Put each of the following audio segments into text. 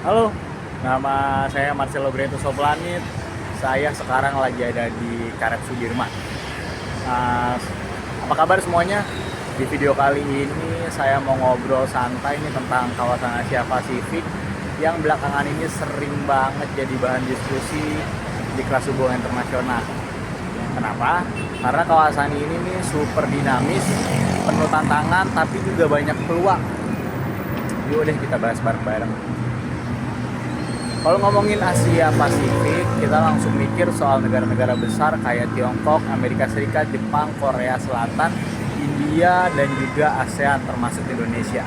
Halo, nama saya Marcelo Greto Soplanit. Saya sekarang lagi ada di Karet Sudirman. Nah, apa kabar semuanya? Di video kali ini saya mau ngobrol santai nih tentang kawasan Asia Pasifik yang belakangan ini sering banget jadi bahan diskusi di kelas hubungan internasional. Kenapa? Karena kawasan ini nih super dinamis, penuh tantangan, tapi juga banyak peluang. Yuk deh kita bahas bareng-bareng. Kalau ngomongin Asia Pasifik, kita langsung mikir soal negara-negara besar kayak Tiongkok, Amerika Serikat, Jepang, Korea Selatan, India, dan juga ASEAN termasuk Indonesia.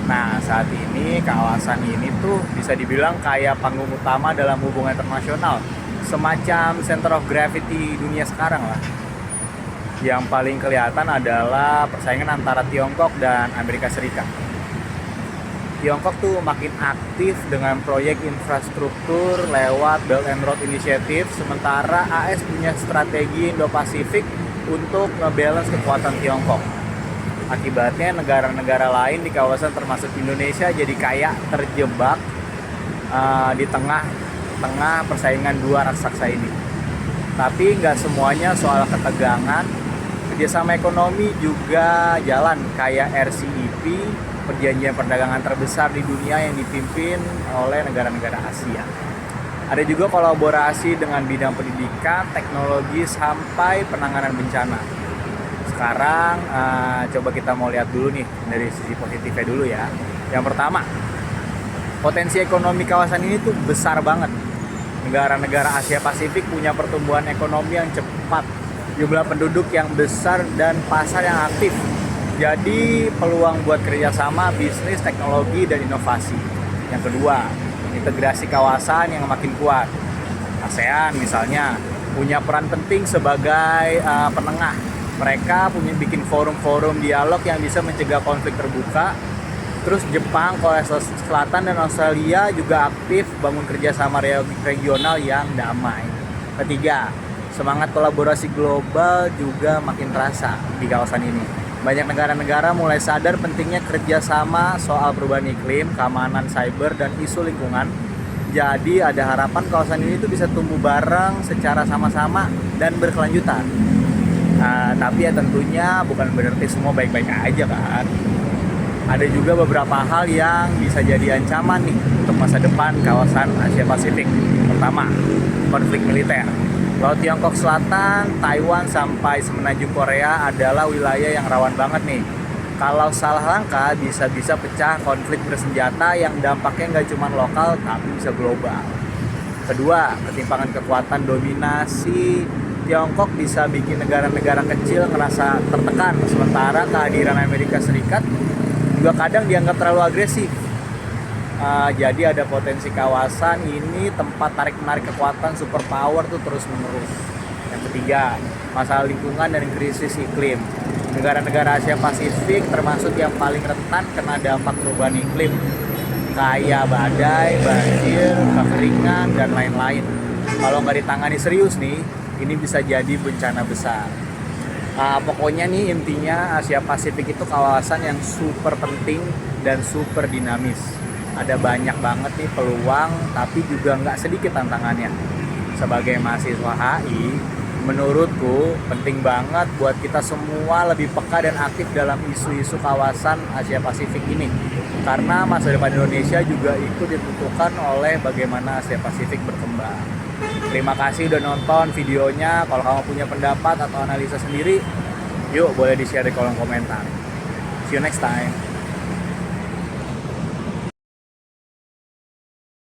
Nah, saat ini kawasan ini tuh bisa dibilang kayak panggung utama dalam hubungan internasional. Semacam center of gravity dunia sekarang lah. Yang paling kelihatan adalah persaingan antara Tiongkok dan Amerika Serikat. Tiongkok tuh makin aktif dengan proyek infrastruktur lewat Belt and Road Initiative, sementara AS punya strategi Indo-Pasifik untuk nge-balance kekuatan Tiongkok. Akibatnya negara-negara lain di kawasan termasuk Indonesia jadi kayak terjebak di tengah-tengah persaingan dua raksasa ini. Tapi nggak semuanya soal ketegangan, kerjasama ekonomi juga jalan kayak RCEP, perjanjian perdagangan terbesar di dunia yang dipimpin oleh negara-negara Asia. Ada juga kolaborasi dengan bidang pendidikan, teknologi, sampai penanganan bencana. Sekarang coba kita mau lihat dulu nih dari sisi positifnya dulu ya. Yang pertama, potensi ekonomi kawasan ini tuh besar banget. Negara-negara Asia Pasifik punya pertumbuhan ekonomi yang cepat, jumlah penduduk yang besar, dan pasar yang aktif. Jadi peluang buat kerjasama bisnis, teknologi, dan inovasi. Yang kedua, integrasi kawasan yang makin kuat. ASEAN misalnya punya peran penting sebagai penengah. Mereka punya bikin forum-forum dialog yang bisa mencegah konflik terbuka. Terus Jepang, Korea Selatan, dan Australia juga aktif bangun kerjasama regional yang damai. Ketiga, semangat kolaborasi global juga makin terasa di kawasan ini. Banyak negara-negara mulai sadar pentingnya kerjasama soal perubahan iklim, keamanan cyber, dan isu lingkungan. Jadi ada harapan kawasan ini tuh bisa tumbuh bareng secara sama-sama dan berkelanjutan. Nah, tapi ya tentunya bukan berarti semua baik-baik aja kan. Ada juga beberapa hal yang bisa jadi ancaman nih untuk masa depan kawasan Asia Pasifik. Pertama, konflik militer. Laut Tiongkok Selatan, Taiwan, sampai semenanjung Korea adalah wilayah yang rawan banget nih. Kalau salah langkah bisa-bisa pecah konflik bersenjata yang dampaknya nggak cuma lokal tapi bisa global. Kedua, ketimpangan kekuatan dominasi. Tiongkok bisa bikin negara-negara kecil ngerasa tertekan, sementara kehadiran Amerika Serikat juga kadang dianggap terlalu agresif. Jadi ada potensi kawasan ini tempat tarik-menarik kekuatan superpower tuh terus menerus. Yang ketiga, masalah lingkungan dan krisis iklim. Negara-negara Asia Pasifik termasuk yang paling rentan kena dampak perubahan iklim, kayak badai, banjir, kekeringan, dan lain-lain. Kalau nggak ditangani serius nih, ini bisa jadi bencana besar. Pokoknya nih intinya Asia Pasifik itu kawasan yang super penting dan super dinamis. Ada banyak banget nih peluang, tapi juga nggak sedikit tantangannya. Sebagai mahasiswa HI, menurutku penting banget buat kita semua lebih peka dan aktif dalam isu-isu kawasan Asia Pasifik ini. Karena masa depan Indonesia juga ikut ditentukan oleh bagaimana Asia Pasifik berkembang. Terima kasih udah nonton videonya. Kalau kamu punya pendapat atau analisa sendiri, yuk boleh di-share di kolom komentar. See you next time.